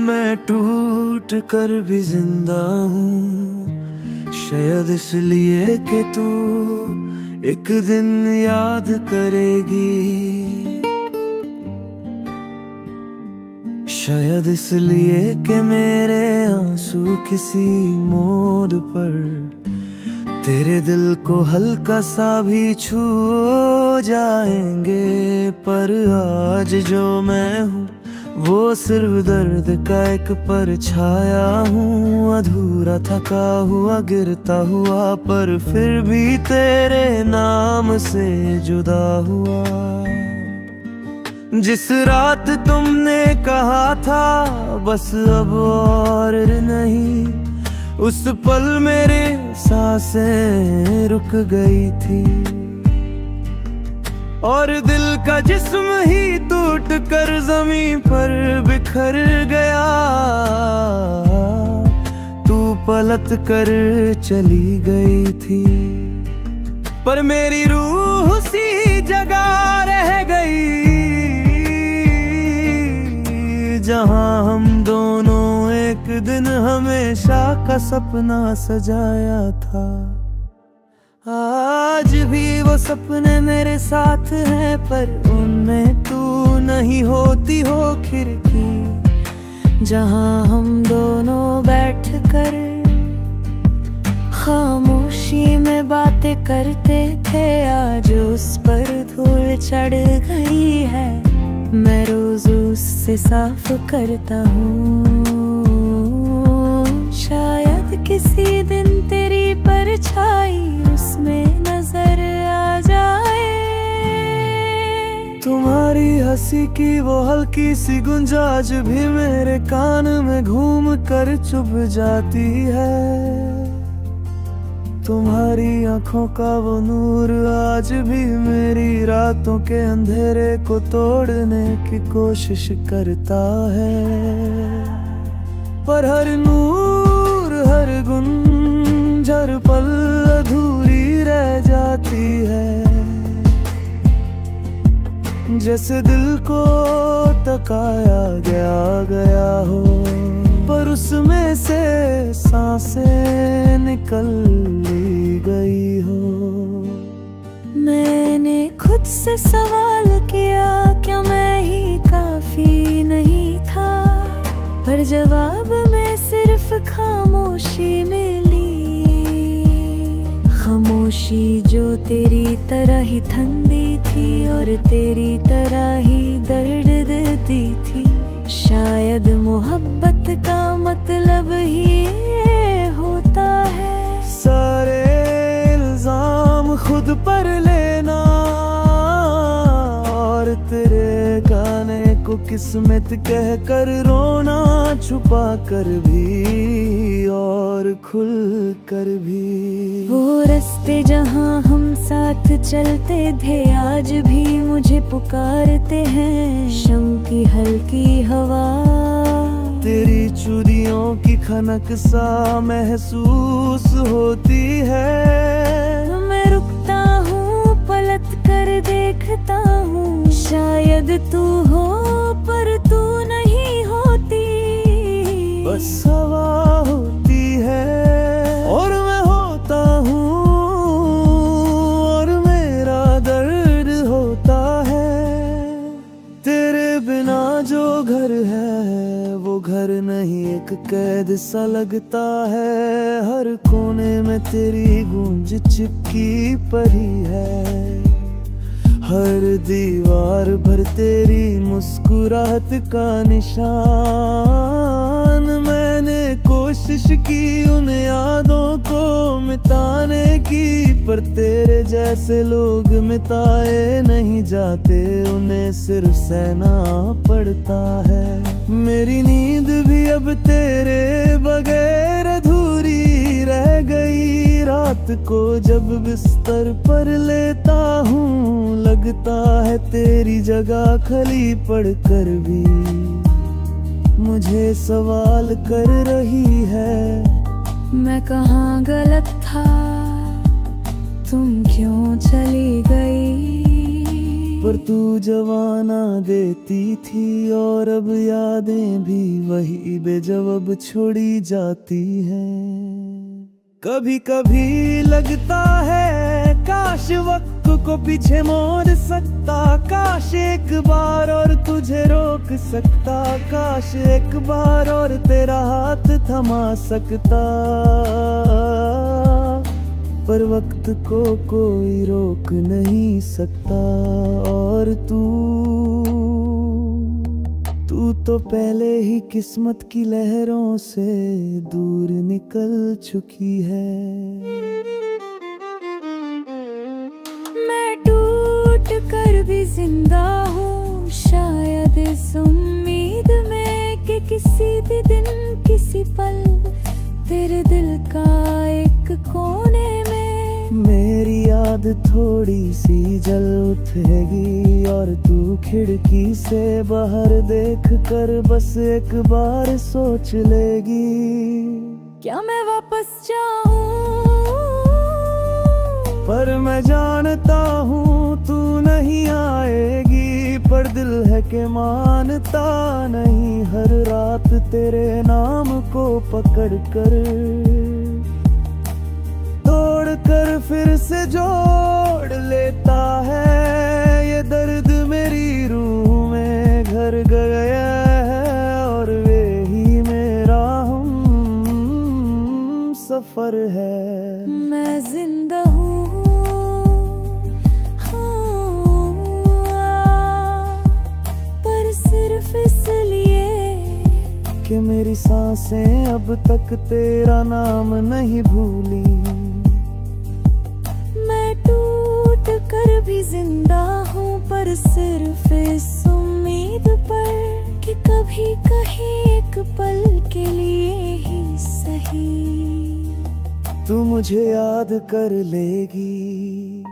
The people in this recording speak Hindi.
मैं टूट कर भी जिंदा हूँ, शायद इसलिए कि तू एक दिन याद करेगी। शायद इसलिए कि मेरे आंसू किसी मोड़ पर तेरे दिल को हल्का सा भी छू जाएंगे। पर आज जो मैं हूँ वो सिर्फ दर्द का एक परछाया हूँ, अधूरा थका हुआ गिरता हुआ पर फिर भी तेरे नाम से जुदा हुआ। जिस रात तुमने कहा था बस अब और नहीं, उस पल मेरे सांसें रुक गई थी और दिल का जिस्म ही टूट कर जमीन पर बिखर गया। तू पलट कर चली गई थी पर मेरी रूह उसी जगह रह गई जहां हम दोनों एक दिन हमेशा का सपना सजाया था। आज भी वो सपने मेरे साथ हैं पर उनमें तू नहीं होती हो। खिड़की जहां हम दोनों बैठ कर खामोशी में बातें करते थे, आज उस पर धूल चढ़ गई है। मैं रोज उससे साफ करता हूँ, शायद किसी दिन तेरी परछाई उसमें नजर आ जाए। तुम्हारी हंसी की वो हल्की सी गुंजाज भी मेरे कान में घूम कर चुभ जाती है। तुम्हारी आंखों का वो नूर आज भी मेरी रातों के अंधेरे को तोड़ने की कोशिश करता है। पर हर नूर हर गुंजर पल अधूरी रह जाती है, जैसे दिल को तकाया गया हो पर उसमें से सांसें निकल ली गई हो। मैंने खुद से सवाल किया क्या मैं ही काफी नहीं था, पर जवाब में सिर्फ खामोशी मिली। खामोशी जो तेरी तरह ही ठंडी थी और तेरी तरह ही दर्द देती थी। शायद मोहब्बत का मतलब ही ये होता है, सारे इल्जाम खुद पर लेना और तेरे गाने को किस्मत कह कर रोना, छुपा कर भी और खुल कर भी। वो रास्ते जहाँ हम साथ चलते थे आज भी मुझे पुकारते हैं। शम की हल्की हवा तेरी चूड़ियों की खनक सा महसूस होती है। मैं रुकता हूँ पलट कर देखता हूँ, शायद तू हो पर तू नहीं होती। बस हवा होती है और मैं होता हूँ और मेरा दर्द होता है। तेरे बिना जो घर है वो घर नहीं एक कैद सा लगता है। हर कोने में तेरी गूंज चिपकी पड़ी है, हर दीवार पर तेरी मुस्कुराहट का निशान। मैंने कोशिश की उन यादों को मिटाने की, पर तेरे जैसे लोग मिटाए नहीं जाते, उन्हें सिर्फ सहना पड़ता है। मेरी नींद भी अब तेरे बगैर अधूरी रह गई। रात को जब बिस्तर पर लेता हूँ लगता है तेरी जगह खाली पड़कर भी मुझे सवाल कर रही है, मैं कहाँ गलत था, तुम क्यों चली गई। पर तू जवाना देती थी, और अब यादें भी वही बेजवाब छोड़ी जाती हैं। कभी कभी लगता है काश वक्त को पीछे मोड़ सकता, काश एक बार और तुझे रोक सकता, काश एक बार और तेरा हाथ थमा सकता। पर वक्त को कोई रोक नहीं सकता, और तू तो पहले ही किस्मत की लहरों से दूर निकल चुकी है। मैं टूट कर भी जिंदा हूँ, शायद इस उम्मीद में कि किसी भी दिन किसी पल तेरे दिल का एक कोने में मेरी याद थोड़ी सी जल उठेगी, और तू खिड़की से बाहर देख कर बस एक बार सोच लेगी, क्या मैं वापस जाऊं? पर मैं जानता हूँ तू नहीं आएगी, पर दिल है कि मानता नहीं। हर रात तेरे नाम को पकड़ कर तोड़ कर फिर से जोड़ लेता है, ये दर्द मेरी रूह में घर गया है, और वही मेरा हम सफर है। मैं जिंदा हूँ, पर सिर्फ इसलिए कि मेरी सांसें अब तक तेरा नाम नहीं भूली। मैं टूट कर भी जिंदा हूँ, पर सिर्फ इस उम्मीद पर कि कभी कहीं एक पल के लिए ही सही तू मुझे याद कर लेगी।